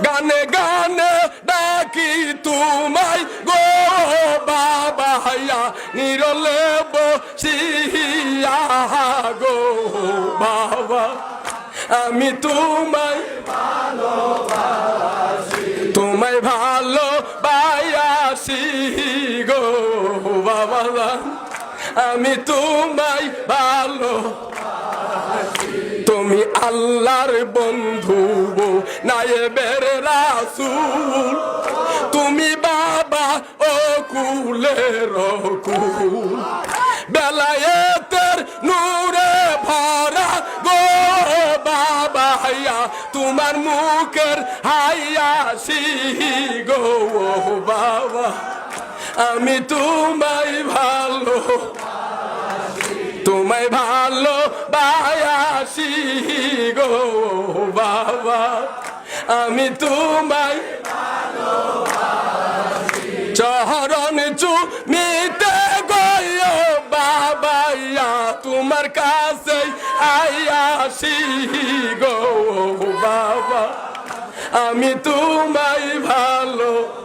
গানে গানে ডাকি তোমায় গো বাবাইয়া নিরলে বসিয়া গো বাবা আমি তোমায় তোমায় ভালোবাসি গো বাবা আমি তোমায় ভালো তুমি আল্লাহর বন্ধু নায়েবের রাসূল তুমি বাবা ও কুলের কুল বেলায়েতের নূরে ভরা গো বাবা হাইয়া তোমার মুখের হাইয়াসি গো বাবা আমি তোমায় ভালো তোমায় ভালো বায়াসি গো বাবা আমি তোমায় চরণ চুমিতে গো বাবাইয়া তোমার কাছে আইয়াসি গো বাবা আমি তোমায় ভালো